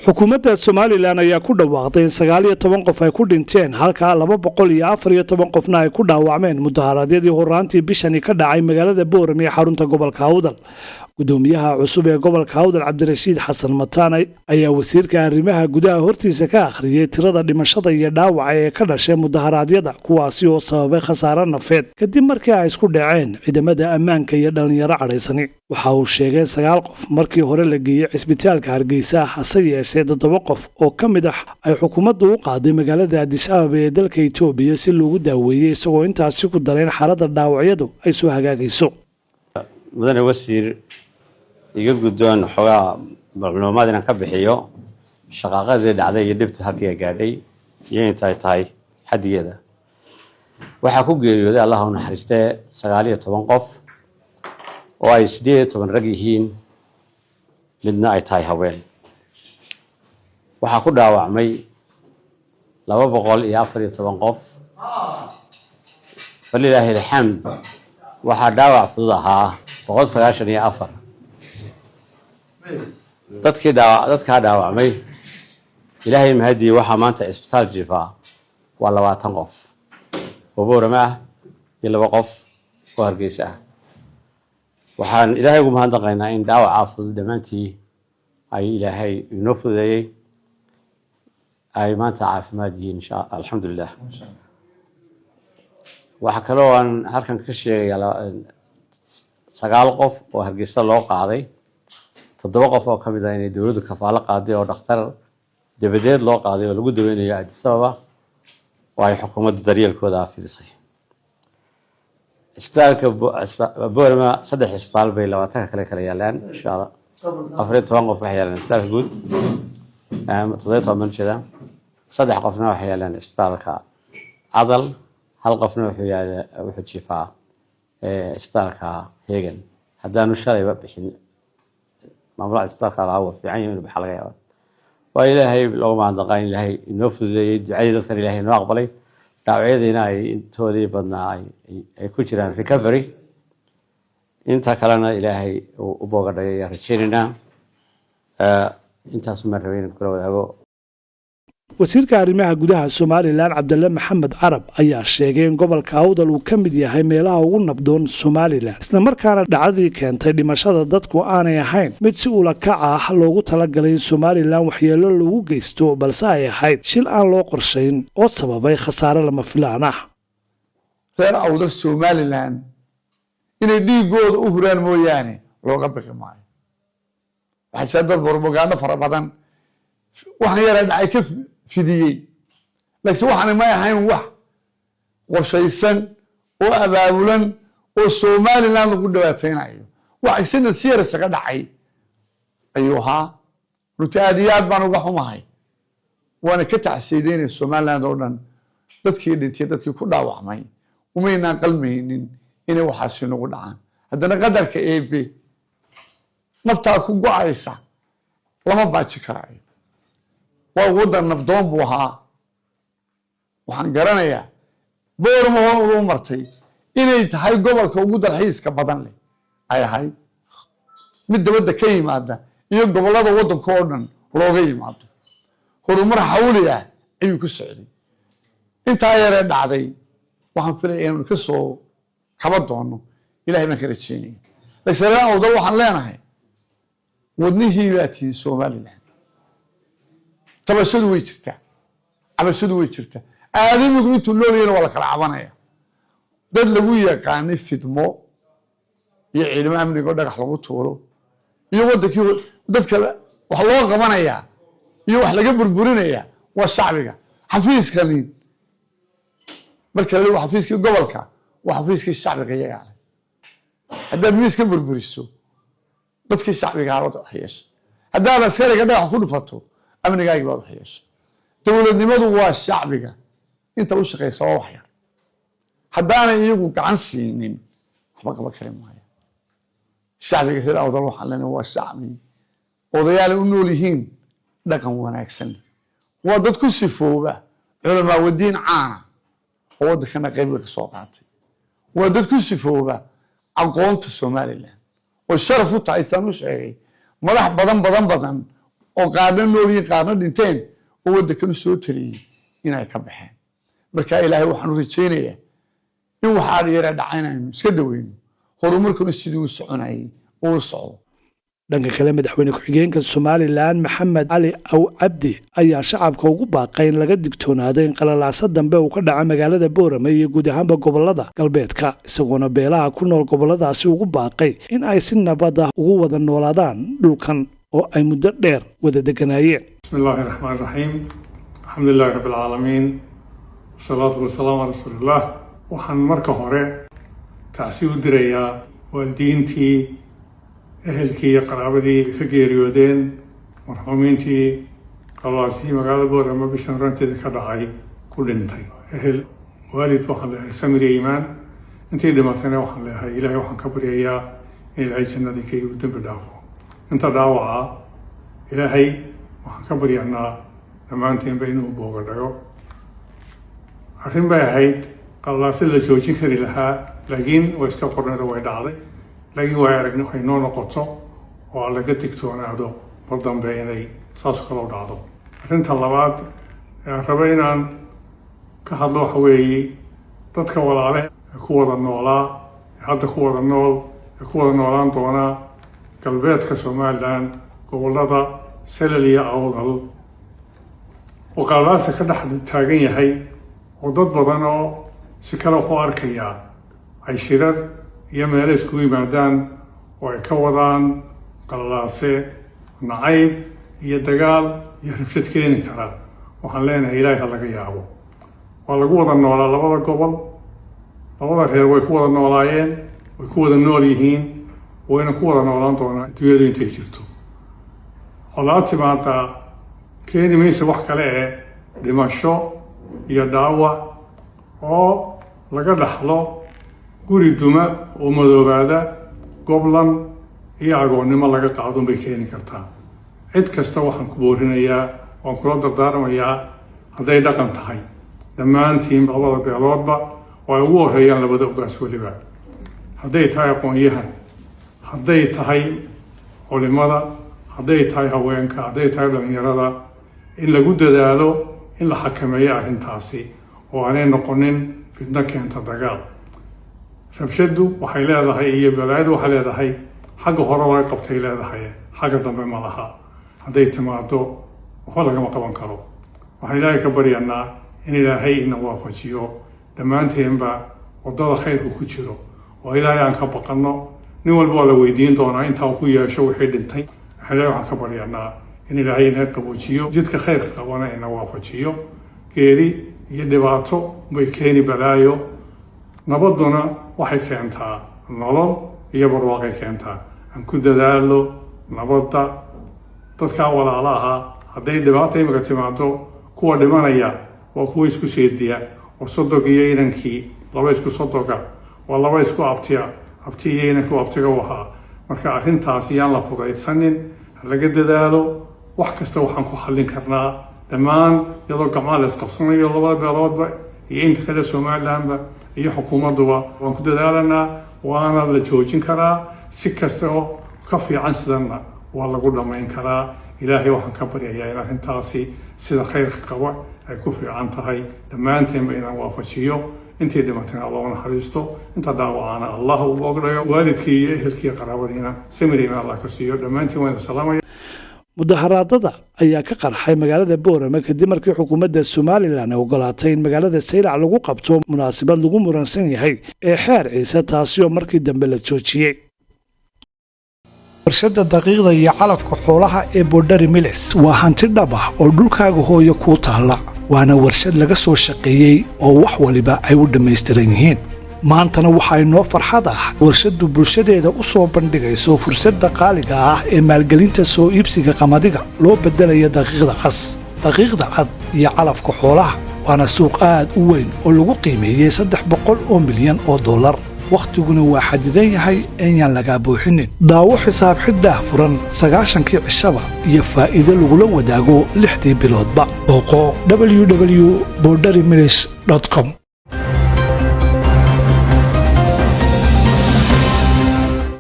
xukuumadda Somaliland ayaa ku dhawaaqday in 19 qof ay ku dhinteen halka 214 qofna ay ku dhaawacmeen mudaharaadyadii horaantii bishani ka dhacay magaalada Boorame ee xarunta gobolka Awdal. gudoomiyaha cusub ee gobolka Awdal Cabdirashiid Xasan Mataan ayaa wasiirka arrimaha gudaha hortiisa ka akhriyay tirada dhimashada iyo dhaawaca ee ka dhashay mudaharaadyada kuwaasi oo sababay khasaare nafeed kadib markii ay isku dhaceen ciidamada ammaanka iyo dhalinyaro cadhaysani. waxa uu sheegay 9 qof markii hore la geeyay cisbitaalka Hargeysa hase yeeshee 7 qof oo ka mid ah ay xukuumaddu u qaaday magaalada Addis Ababa ee dalka Itoobiya si loogu daaweeyo isagoo intaasi ku dareen xaaladda dhaawacyadu ay soo hagaagayso. mudane wasiir iga guddoon xogaa macluumaad inaan ka bixiyo shaqaaqadii dhacday iyo dhibta halkii gaadhay iyo intay tahay xadigeeda. waxaa ku geeriyooday Allah u naxariistay 19 qof oo ay 18 rag yihiin midna ay tahay haween. waxaa ku dhaawacmay 214 qof. falilaahi alxamd waxaa dhaawac fudud ahaa 194. dadka dhaawacmay ilaahay mahadii waxaa maanta isbitaal jiifaa waa 20 qof oo Boorame ah iyo 2 qof oo Hargeysa ah. waxaan ilaahay ugu mahadnaqaynaa in dhaawaca fudud dhamaantii ay ilaahay inoo fududeeyay ay maanta caafimaad yihiin insha Allah alxamdulillah. waxa kale oo aan halkan ka sheegayaa 9 qof oo Hargeysa loo qaaday 7 qof oo kamid ah inay dawladdu kafaalo qaaday oo dhakhtar dabadeed loo qaaday oo lagu daweynayo Addis Ababa oo ay xukuumaddu daryeelkooda fidisay. isbitaalka Boorama 3 isbitaal bay 20 kale yaalaan insha Allah. 14 qof waxay yaalaan isbitaalka guud 17 jira 3 qofna waxay yaalaan isbitaalka Adal 1 qofna wuxuu jiifaa isbitaalka Hegan. haddaanu shalayba bixin maamulka isbitaalka laga fiican yahay waxa laga yaabaa waa ilaahay loo mahadnaqay ilaahay inoo fududeeyay ducada dadka ilaahay inoo aqbalay dhaawacyadiina ay intoodii badnaa ay ku jiraan recovery inta kalena ilaahay u boogadhay rajaynayna intaas ma rabeen kula wadaago. wasiirka arrimaha gudaha Somaliland Cabdulla Maxamed Carab ayaa sheegay in gobolka Awdal uu ka mid yahay meelaha ugu nabdoon Somaliland isla markaana dhacdadii keentay dhimashada dadku aanay ahayn mid si ula kac ah loogu talagalay in Somaliland waxyeello lagu geysto balse ay ahayd shil aan loo qorshayn oo sababay khasaare lama filaan ah. reer Awdal Somaliland inay dhiigooda u huraan mooyaane looga bixi maayo. waxaa dad propaganda fara badan waxaan yara dhacay ka fidiyay laakiin waxaan ma ahayn wax qorshaysan oo abaabulan oo Somaliland lagu dhawaataynayo. waxa sanad siyaasadda ka dhacay ayuha rutaadiyad baan uga xumahay waana ka tacsiideynay Somaliland oo dhan dadkii dhintay dadkii ku dhaawacmay umayna qalmaynin inay waxaas nagu dhacaan. haddana qadarka AB nafta ku go'aysa lama baaji karayo. waa wadan nabdoon buu ahaa. waxaan garanayaa Boorama oo martay inay tahay gobolka ugu dalxiiska badan leh ay ahayd mid dibadda ka yimaada iyo gobolada wadanka oo dhan looga yimaado horumar xawli ah ayuu ku socday. intaa yare dhacday waxaan filayaa inuu ka soo kaba doono ilaahay ma ka rajeynay. laakiin Awdal waxaan leenahay wadnihii baatii Somaliland tabashadu way jirtaa cabashadu way jirtaa aadamigu intuu noolyeena wala kala cabanaya. dad lagu yaqaanay fidmo iyo ciidamo amniga dhagax lagu tuuro iyo wadankii dadka wax loo qabanaya iyo wax laga burburinaya waa shacbiga. xafiiskani marka la wax xafiiska gobolka waa xafiiska shacbiga iyaga ah. haddaad miiska burburiso dadkii shacbiga ahaa wada hayso haddaad askariga dhagax ku dhufato amnigaaga wada hayso. dawladnimadu waa shacbiga inta u shaqeysa waa wax yar. haddaana iyagu gacan siinin waxba qaba kari maayo. shacbiga reer Awdal waxaan leenahay waa shacbi odayaal u nool yihiin dhaqan wanaagsan. waa dad ku sifooba culamaa wadiin caana oo waddankana qayb ka soo qaatay. waa dad ku sifooba aqoonta Somaliland oo sharaf u tahay saan u sheegay madax badan oo qaarna nool yihiin qaarna dhinteen oo waddankanu soo taliyey inay ka baxeen marka ilaahay waxaan u rajaynayaa in waxaa yara dhacaynayno iska daweyno horumarkuna sidii u soconayay uu socdo dhanka kale madaxweyne ku-xigeenka Somaliland Maxamed Cali Aw Cabdi ayaa shacabka ugu baaqay in laga digtoonaado in qalalaasa dambe uu ka dhaco magaalada Boorame iyo guud ahaanba gobolada galbeedka isagoona beelaha ku nool goboladaasi ugu baaqay in ay si nabad ah ugu wada noolaadaan dhulkan oo ay muddo dheer wada deganayeen bismillaahi raxmaani raxiim alxamdulillaahi rabbil caalamiin wasalaatu wasalaamu calaa rasuulillaah waxaan marka hore tacsi u dirayaa waalidiintii ehelkii iyo qaraabadii ka geeriyoodeen marxuumiintii qalalaasihii magaalada Boorame bishan ranteeda ka dhacay ku dhintay ehel waalid waxaan leeyahay samir iyo iimaan intii dhimatayna waxaan leeyahay ilaahay waxaan ka baryayaa in ilaahay jannadii ka igu dembi dhaafo inta dhaawaca ilaahay waxaan ka baryanaa dhammaanteenba inuu booga dhago arrin bay ahayd qalalaasi la joojin kari lahaa laakiin way iska qorneed way dhacday laakiin waa aragni waxay noo noqoto oo aan laga digtoonaado mar dambe inay saas kaloo dhacdo arrinta labaad aan raba inaan ka hadlo waxa weeye dadka walaale ee ku wada noolaa ee hadda ku wada nool ee ku wada noolaan doonaa galbeedka Somaliland gobolada Salal iyo Awdal oo qalalaasa ka dhex taagan yahay oo dad badan oo si kale wax u arkaya ay shirar iyo meel isku yimaadaan oo ay ka wadaan qalalaase nacayb iyo dagaal iyo rabshad keeni kara waxaan leenahay ilaahay ha laga yaabo waa lagu wada noolaa labada gobol labada reer way ku wada noolaayeen way ku wada nool yihiin wayna ku wada noolaan doonaa adduunyadu intay jirto colaad timaada keeni maysa wax kale ee dhimasho iyo dhaawac oo laga dhaxlo guri duma oo madoobaada goblan iyo agoonnimo laga qaadun bay keeni kartaa cid kasta waxaan ku boorinayaa waan kula dardaarmayaa hadday dhaqan tahay dhammaantiin labada beeloodba oo ay ugu horeeyaan labada ugaas weliba hadday tahay aqoon-yahan hadday tahay culimada hadday tahay haweenka hadday tahay dhalinyarada in lagu dadaalo in la xakameeyo arrintaasi oo aanay noqonin fitno keenta dagaal rabshadu waxay leedahay iyo balaayadu waxay leedahay xagga hore laga qabtay leedahay xagga dambe ma laha hadday timaado waxba lagama qaban karo waxaan ilaahay ka baryanaa in ilaahay ina waafajiyo dhammaanteenba waddada khayrku ku jiro oo ilaahay aan ka baqanno nin walba waa la weydiin doonaa intaa uu ku yeesho wixii dhintay ilaahay waxaan ka baryanaa in ilaahay ina qaboojiyo jidka khayrka qabana ina waafajiyo geeri iyo dhibaato bay keeni balaayo nabaduna waxay keentaa nolol iyo barwaaqay keentaa aan ku dadaalo nabadda dadkaa walaala ahaa hadday dhibaata imika timaado kuwa dhimanaya waa kuwa isku seediya oo sodog iyo inankii laba isku sodoga waa laba isku abtiya abti iyo inankii u abtiga u ahaa marka arrintaasi yaan la fudaydsanin ha laga dadaalo wax kasta waxaan ku xallin karnaa dhammaan iyadoo gacmaha la isqabsanayo labada beeloodba iyo inta kale Somalilandba iyo xukuumaduba waan ku dadaalanaa waana la joojin karaa si kasta oo ka fiican sidana waa lagu dhamayn karaa ilaahay waxaan ka baryayaa in arrintaasi sida khayrka qaba ay ku fiican tahay dhammaanteenba inaan waafajiyo intii dhimatayna Allah naxariisto inta dhaawacana Allah u ogolayo waalidkii iyo ehelkii qaraabadiina samir iyo Allah ka siiyo dhammaantiin waan salaamaya mudaharaadada ayaa ka qarxay magaalada Boorame kadib markii xukuumadda Somaliland ay ogolaatay in magaalada Saylac lagu qabto munaasabad lagu muransan yahay ee xeer ciise taasi oo markii dambe la joojiyay warshada daqiiqda iyo calafka xoolaha ee Boundary Mills waa hanti dhab ah oo dhulkaaga hooyo ku taala waana warshad laga soo shaqeeyay oo wax waliba ay u dhameystiran yihiin maantana waxaa inoo farxad ah warshadu bulshadeeda u soo bandhigayso fursadda qaaliga ah ee maalgelinta soo iibsiga qamadiga loo beddelaya daqiiqda cas daqiiqda cad iyo calafka xoolaha waana suuq aad u weyn oo lagu qiimeeyey 300 milyan oo dollar wakhtiguna waa xadidan yahay inaan laga buuxinin daawo xisaab xiddah furan 9kii cishaba iyo faa'iido lagula wadaago 6 biloodba www.boundarymills.com